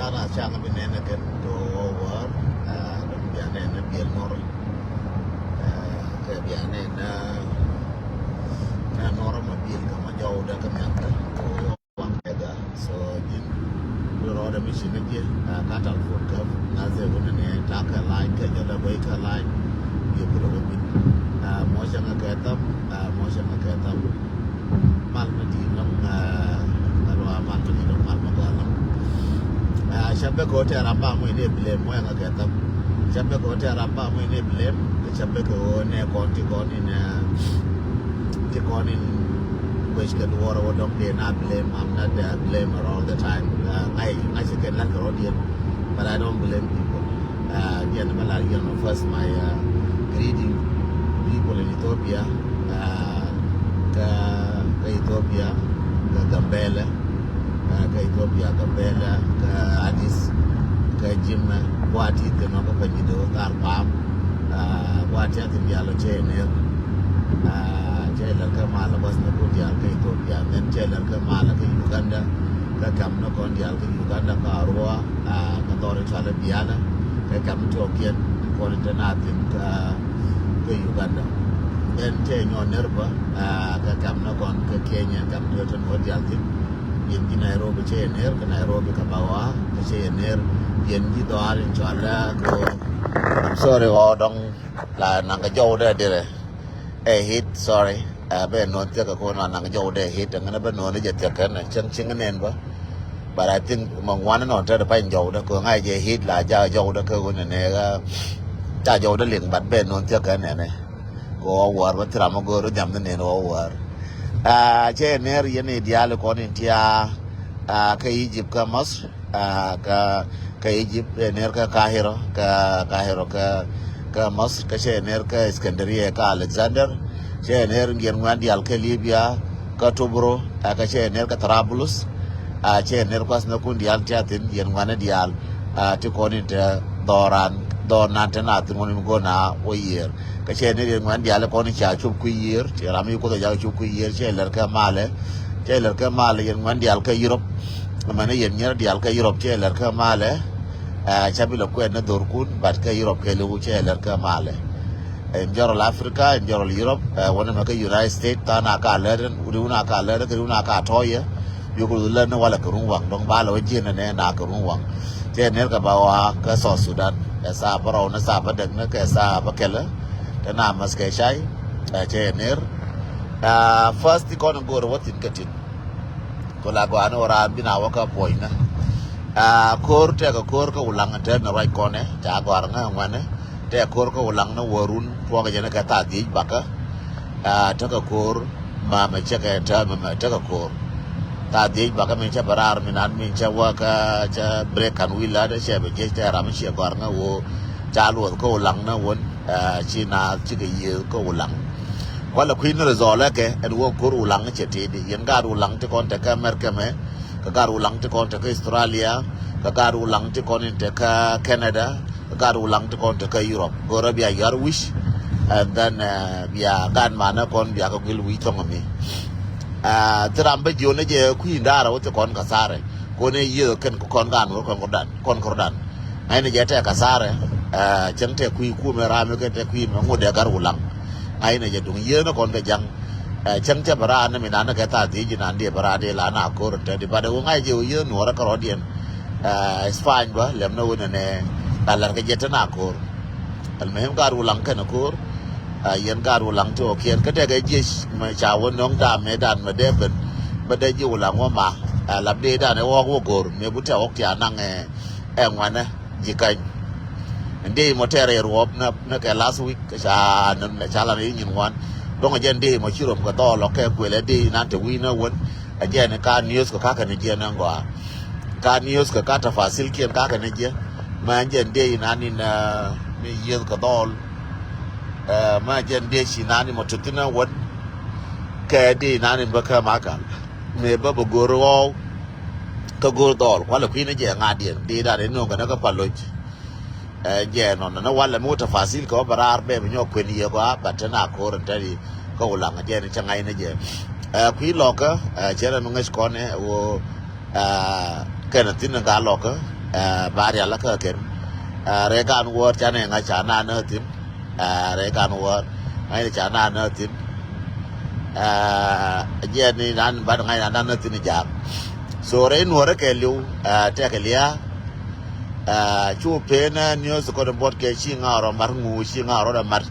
Dara Chang Binana can to over Biana and Bielmore Biana and Norma Biel Kamajo Dakamaka to one beggar. So you wrote a mission again, Natal Food Cup, as a woman, Taka line, Kajala Baker line, you put a woman, Moshanga Katam, Moshanga Katam, Malmadinum, Malmadinum, Malmagalam. Shabbe ko te ramba mo ne blame mo nga ketam shabbe ko te ramba mo ne blame shabbe ko ne konti koni ne ti koni which can war or don't play not blame. I'm not the blamer all the time. I should get like a audience, but I don't blame people. First my greeting people in Ethiopia, Ethiopia, Gambela, Ethiopia, Gambela, Addis, Jim, what is the number when you do Tarpam, what is the yellow chain here. Jailer Kamala was no good Yalka Ethiopia, and then Jailer Kamala Uganda, Kakam no con Yalka Uganda, Karua, Kadori Chalabiana, Kakam Tokian, Korinthanatin, Uganda. Then Tenyo Nerva, Kakam no con Kenya, Kam Newton Hodialtin, in Nairobi Chain Air, Nairobi Kabawa, the Chain Air, Yendi Doar in Chala, I'm sorry, Odong, La Nangajo there. A hit, sorry. Ben no take a corner and go there hit and never know the jet and ching and enver. But I think among one and on the pine joe, the Kung I hit like Joe the Kogan and Tajo the link, but Ben no take an go over what Tramago to jump the name over. Jay near Yenny Dialocon in Tia, Egypt Kamas, Egypt, Nerka Kahiro, Kahiro. Mas Kashe Nerka Iskandaria ka Alexander, Che Ner Germandi Alka Libya, Katubro, Akashe Nerka Trabulus, Che Nerkas Nakundi Alchatin, Yermana Dial, Tikonit Doran, Donantanatin when you go now, o year. Kashe Nermandi Alaconi Chachuku year, Cheramico the Yachuku year, Chelerka Male, Chelerka Male, Yermandi Alka Europe, Mani Yer the Alka Europe, Chelerka Male. Chabilo Quena Dorkun, but Europe Keluche, Lerka Male. In general Africa, in general Europe, one of the United States, Tanaka Learn, Urunaka Learn, Urunaka Toya, you could learn what a Kurunwang, Dong Balo, Jin and Nakarunwang. Nerka Bawa, Kaso Sudan, as a Barona Saba, Naka Bakella, the Namaske Shai, first, the corner go to what in Katin. Colaguano or Abina Waka Poina. Kor take a cork ulang and turn the right corner, Jaguaranga, one, take a cork ulang no warun, Pogajaka, the baka, take a core, Mamma check and term, take a core. That the baka mincha barar, minan mincha waka, break and wheel ladder, shab, just a ramishia garna, wo, Jalu, go lang no one, China, chicken yield, go lang. While the queen is all like and walk Guru lang chetty, Yangaru lang to contact America. Kagaru lang to contact Australia, Kagaru lang to contact Canada, Kagaru lang to contact Europe. Gorabia Yarwish, and then via Ganmana con Biagil Witonga. Trambe Jonaja Queen Dara with the con Casare, Kone Yu can congan or concordan. I get a Casare, Chente Qui Kumeramaka Queen Modegaru lang. I never do year no con the young. Changcha Barana Minana Gata, Dijan, dear Barade, Lana, Court, but the Wunga, you know, a Carodian. It's fine, but let no one in a Largajetana Court. And Mahimgar Ulankan a court, Yangar Ulang to Kian Katega Jish, my chow, Nong Dam, Medan, Madeben, but the Julangoma, Labdeda, and a walk or Mebuta Okia Nang and one, Jikai. And they Motere Rob, Naka last week, Chalan in one. Don't again day, Machiro, Gato, Loke, will a day, not the winner one. Again, a car news, Kakanagia Nangua. Car news, Kakata for Silky and Kakanagia. Manjan day, none in Yil Gadol. Manjan day, she none in Motutina, what? Kadi, none in Bakamaka. May Bubble Guru, Kagur doll, while a queen again, Guardian, did I know Ganaka Paloch. Yeah, no, one motor facile go, but our baby, no queen, you go, but an accord and tell you, go along again in Shanghai again. Queen locker, Jeremy Corner, or Kennethin and Gar locker, bari ala ka ken rekan wor chane nga chana na tin rekan wor ngai chana na tin je ni nan ba ngai na tin ja so re nuor ke lu te ke lia chu pe na news ko den bot ke chi nga ro mar ngu chi nga ro da mar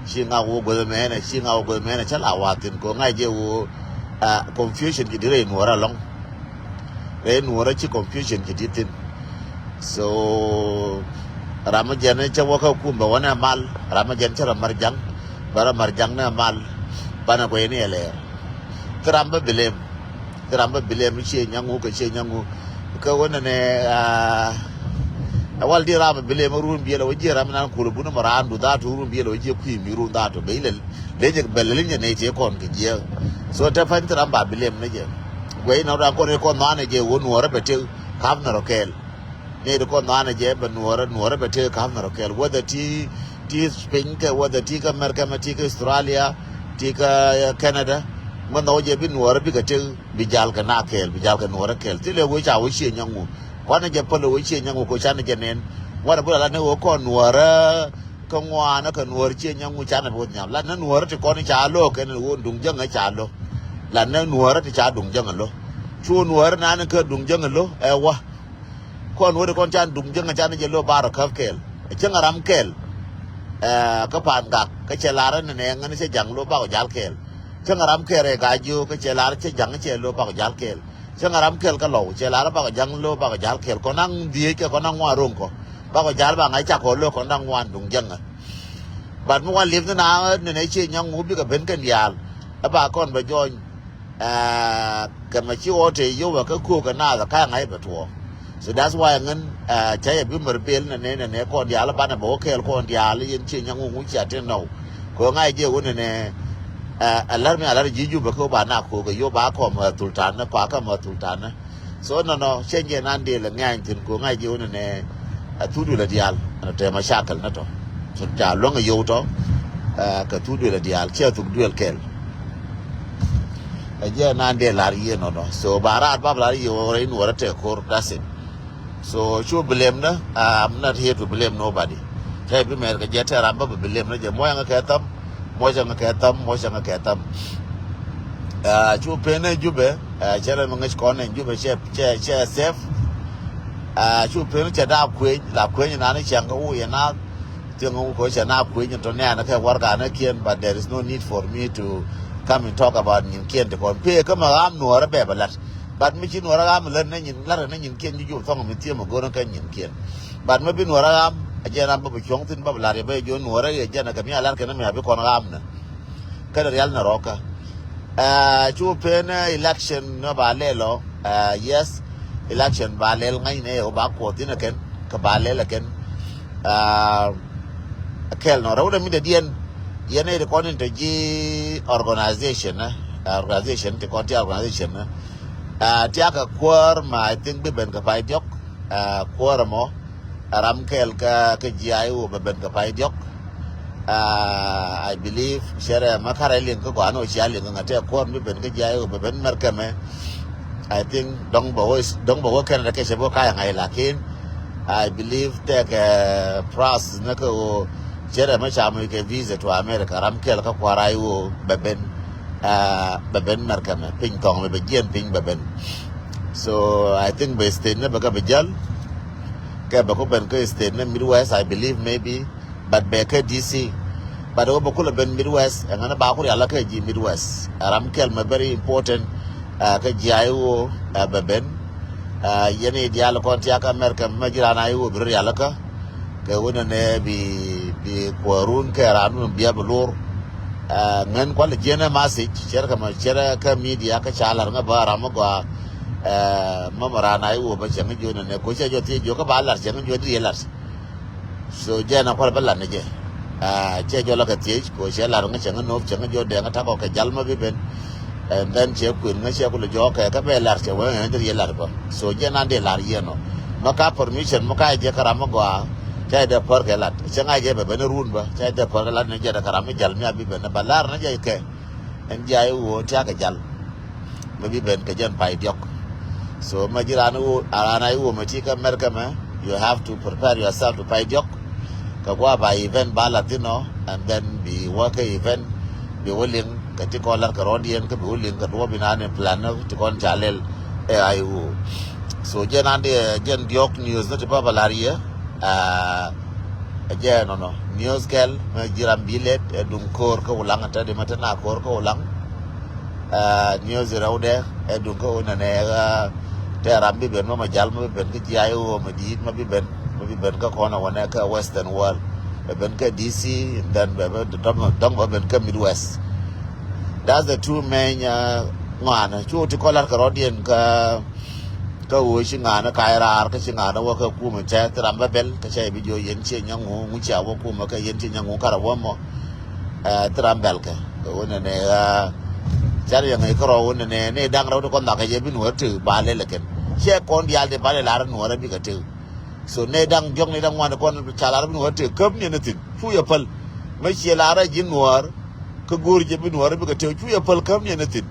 chi nga wo go me na chi nga wo go me na chala watin ko ngai je wo confusion ki dire nuor long re nuor chi confusion ki ditin so ramajan cha waka kumba wana mal ramajan cha marjang bara marjang na mal bana ko ni ele kramba bilem che nyangu ko che nyangu ko wona ne awal di rama bilem ruun biela waji ram nan ko bu no marandu da to ruun biela waji ku mi ruun da to beilel leje belelin ne je kon ke je so ta fan tramba bilem ne je gwai na da ko ne ko na ne je wonu wora bete kam na rokel ne ko na ne je ben wora bete kam na rokel wada ti Spain ka wada ti ka America ma ti ka Australia ti ka Canada man no je bin wora bi ka te bijal ka na kel bijal ka wora kel ti le wo cha wo che nyangu ko na je polo wo che nyangu ko cha na je nen wada bu la ne wo ko wora ka ngwa na ka wor che nyangu cha na bo nyam la na wora ti ko ni cha lo ke ne wo dung jang cha lo la na wora ti cha dung jang lo chu wora na na ka dung jang lo wa kon wora kon cha dung jang cha na je lo bar ka kel che ngaram kel ka pan gak ka che lara ne ngani se jang lo ba ko jal kel che ngaram kere ga ju ka che lara che jang che lo ba ko jal kel che ngaram kel ka lo che lara ba ko jang lo ba ko jal kel ko nang die ke ko nang wa ron ko ba ko jal ba ngai cha ko lo ko nang wan dung jang bat mo wan liv na ne che nyang ngu bi ka ben kan yal ba kon ba join ka ma chi o te yo ba ka ku ka na da ka ngai ba to so that's why ngan chaya bi mer bel ne ko dia la bana bo kel ko dia la yin chi nyang ngu cha te no ko ngai je won ne alar jiju ba ko ba na ko ga yo ba ko ma tultan na kwa ka ma tultan na so no chen je nan de la ngai tin ko ngai je won ne tu du la dial na te ma shakal na to so ja lo nga yo to ka tu du la dial che tu du el kel je nan de la ri no so barat ba la ri yo re no ra te ko dasin. So you blame na I'm not here to blame nobody. Try be mer ka jeta ramba be blame na je moya nga katam moja nga katam chu pene jube chere mga skone jube che safe chu pene che da kwe la kwe na ni changa u ya na tingo ko che na kwe ni to ne na ka warga na kien but there is no need for me to come and talk about nin kien to kon pe ka ma am no ra be balat but mi chin wara am len na nyin lar na nyin kien ju thong mi tie mo go na ka nyin kien but ma bin wara am aje ram ba chong tin ba la re be jo no wara ye jana ka mi alar ka na mi abi kon am na ka real na roka chu pene election no ba le lo yes election ba le ngai ne o ba ko tin ken ka ba le la ken kel no rawda mi de dien yene de konin to ji organization te konti organization tiaka kwar ma I think be ben ka pai diok kwar mo ram kel ka ji ayu be ben ka pai diok I believe shere makara lin ko ano chiali ngate kwar mi ben ka ji ayu be ben merkame I think dong bo kan da ke sebo kaya ngai lakin I believe that pras na ko shere ma chamu ke visa to America ram kel ka kwarayu be ben merkame ping tong be jen ping be ben so I think be state na baga bejal ke ba ko ben ko state na Midwest I believe maybe but be ka DC but o ba ko ben Midwest ngana ba ko ya la ka ji Midwest ram kel ma very important ka ji ayo be ben yene dia la kon ti aka America ma jira na ayo bir ya la ka wona ne bi korun ke ranu biya bulur ngan kwal jena message cer ka media ka chalar nga bara ma gwa mamara na yu ba chen jo ne ko che jo ti jo ka ba lar chen jo di lar so jena kwal bala ne je che jo la ka ti ko che lar nga chen no chen jo de nga ta ko ka jalma bi ben and then che kun nga che ko jo ka be lar che wa ne di lar ko so jena de lar ye no maka permission maka je kara ma gwa chai de por ke lat chenga je be ben run ba chai de por lat ne je da karam jal mi abi ben balar na je ke en jai wo ta ka jal me bi ben ke jan pai diok so ma jiranu arana wo ma ti ka mer ka ma you have to prepare yourself to pay job. Kagwa by event ba Latino and then be work event be willing kati kolar karodian ka be willing ka do binane plan to kon chalel AIU. So jen ande jen diok news no tipa balaria jen no news kel me jiram bilet dum kor ka ulang ta de matana kor ka ulang news raude dum ka una ne te rambi ben ma jal ma ben ka jayo ma dit ma bi ben ka kona wana ka western world ben ka DC and then ben ka midwest. That's the two main ngana chu ti kolar karodian ka wo shi ngana ka ira ka shi ngana wa ka ku mu cha tramba bel ka che video yen che nyangu mu cha wa ku ma ka yen che nyangu kara wa mo trambel ka wona ne char yang ko ro wona ne dang ro ko na ka je bin wa tu ba le le ken che kon dial de ba le la no ra bi ka tu. So ne dang jong ne dang wan kon chala bin wa tu kap ne tin fu ya pal ma che la ra jin war ka gor je bin war bi ka tu fu ya pal kam ne tin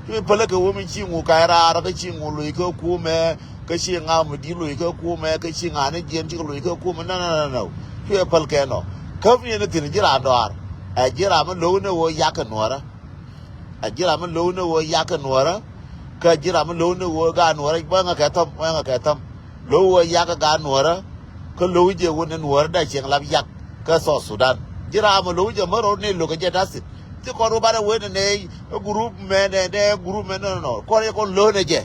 fu pal ka wo mi chi ngu ka ra ka chi ngu lu ka ku me ka chi nga mu di lu ka ku me ka chi nga ne jen chi lu ka ku me no fu ya pal ka no kam ne tin jira ndar a jira ma lo ne wo ya ka nora a jira ma lo ne wo ya ka nora ka jira ma lo ne wo ga nora ba nga ka tam lo wo ya ka ga nora ka lo je wo ne nora da cheng lab yak ka so Sudan jira ma lo je ma ro ne lo ka je dasit ti ko ro ba da wo ne group me no ko ye ko lo ne je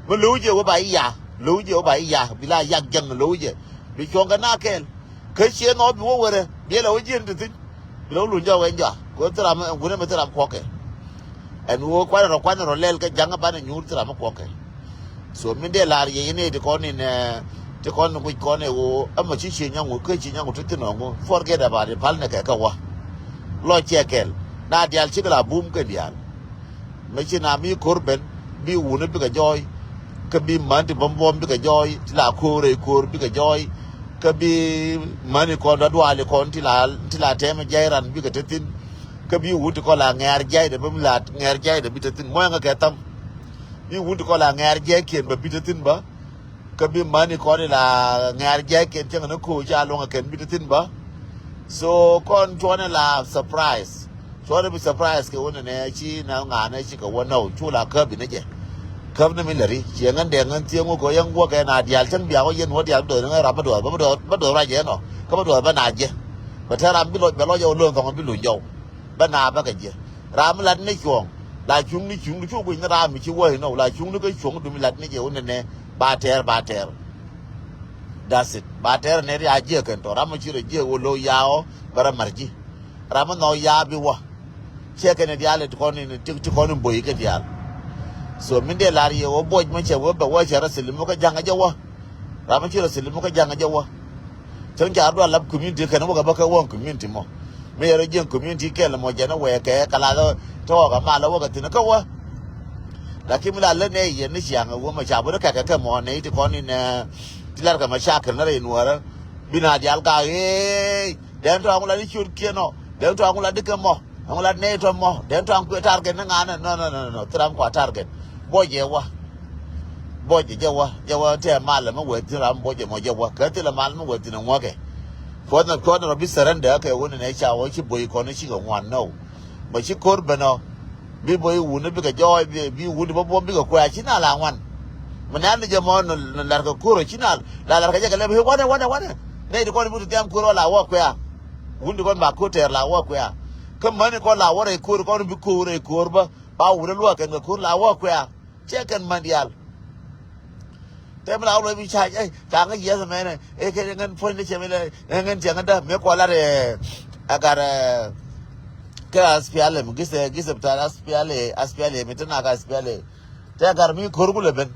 ma lo je wo ba ya lo je wo ba ya bila yak jang lo je bi chong ka na kel ka che no bi wo wore bi lo je tin lo lu jo wen ja ko tra ma ku ne ma tra ko ke en wo kwa ro lel ka janga ba ne nyur tra ma ko ke. So min de la ye ne de ko ni ne de ko no ko ne wo amma chi chi nyangu ke chi nyangu tin no ngo forget about it pal ne ka wa lo chekel na dial chi la boom ke dial me chi na mi korben bi wu ne bi ka joy ka bi man ti bom bi ka joy la ko re ko bi ka joy ka bi mani ko da dwale ko ti la teme jairan bi ka tin ka bi wu ti ko la ngar jai de bum la ngar jai de bi tin mo nga ka tam bi wu ti ko la ngar jai ken ba bi tin ba ka bi mani ko la ngar jai ken chen na ko ja lo nga ken bi tin ba. So kon chone la surprise chone bi surprise ke wona ne chi na nga ne chi ka wona chu la ka bi ne je ka ne mi lari che ngan de ngan tie ngo ko yang wo ke na dial chen bia ko yen wo dial do nga ra ba do ra je no ka ba do ba na je ba ta ram bi lo yo lo ko bi lo yo ba na ba ka je ram lat ne chuong la chung ni chung chu ko ni ra mi chi wo no la chung ni ko chung du mi lat ne je wona ne ba ter that's it ba ter ne ri aje kan to ram chi re je wo lo yao bara marji ram no ya bi wa che ke ne dial to ko ni ti ko ni boy ke dial. So min de la ri wo boj ma che wo ba wa che ra silim ko janga je wa ram chi ra silim ko janga je wa chen ja do lab community kan wo ga ba ka won community mo me yere jen community ke la mo je na we ke kala to ga ma la wo ga tin ka wa la kim la le ne ye ni xiang wo ma cha bo ka mo ne ti ko ni ne ti la ka ma sha kan re nu ara bina dial ka den to angula ni chur ke no den to angula de ke mo angula ne to mo den to ang ku target na ngana no tram ko target bo je wa te ma la ma we ti ram bo je mo je wa ka ti la ma ma we ti no mo ke ko na bi surrender ke wona ne cha wo chi boy ko ne chi ga wan no ma chi kor beno bi boy wu ne bi ga joy bi wu bo bi ga kwa chi na la wan mana ne je mo no la ga koro chi na la ga je ga le bi wana ne de ko ne bu ti am koro la wa kwa wu ndi ko ba ko ter la wa kwa ka man ko la wa re koro ko bi ko re kor ba wu re lo ka ga kor la wa kwa che kan mandial te ma lo bi cha cha ga ye sa me ne ke ngan phone ne che me le ngan che ngan da me ko la re agar ka aspiale mu gise ta aspiale me tana ka aspiale te agar mi khor gu le ben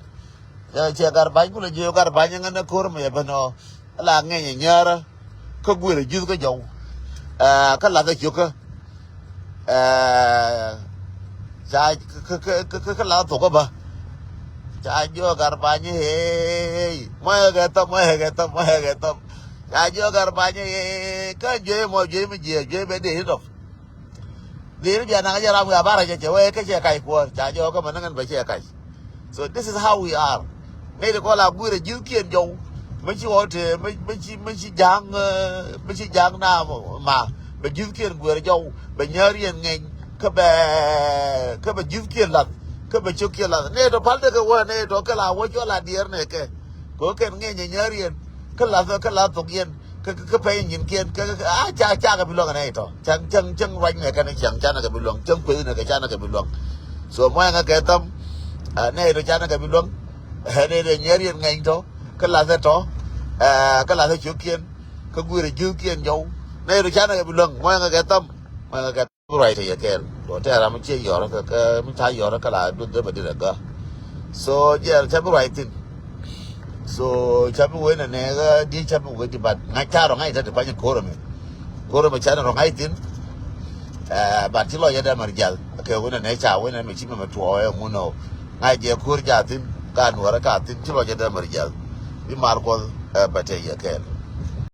che agar ba gu le je agar ba ngan na khor me ben no la nge nyara ka gu re ju ka jo ka la ka chu ka cha ka la to ka ba cha jo garbanye he mo ga tam cha jo garbanye ka je mo je mi je be de do de ri na ga ra mu ba ra je we ka che kai ko cha jo ka man ngan ba che kai. So this is how we are ne de ko la gu re ju kien jo mấy chị ote mấy chị giang na mà bây giờ kia người dâu bây giờ riêng ngay cái bây giờ kia là cái bây giờ kia là nè đó phải được cái quan nè đó cái là quan cho là điên này cái nghe nhớ riêng cái là tục yên cái phải nhìn kia cha cái bị luồng này thôi chân ranh này cái này chẳng cha này cái bị luồng chân quỷ này cái cha này cái bị luồng rồi mọi người cái tâm này rồi cha này cái bị luồng này để nhớ riêng ngay thôi cái là đó cái là chỗ kia cái người là dư kia dâu này rồi cha này cái bị luồng mọi người cái tâm mọi người cái right thì cái rồi thế là mình chơi giỏi cái mình thay giỏi cái là đúng tới mình đi được cơ so giờ cha bị right so chapu wena nega di chapu weti bat ngacha ro ngai tatu panya koro me chana ro ngai tin bat tilo ya da marjal ke wena ne cha wena me chima metuo e muno ngai je kur ja tin kan wara ka tin tilo ya da marjal bi mar ko bate ya kel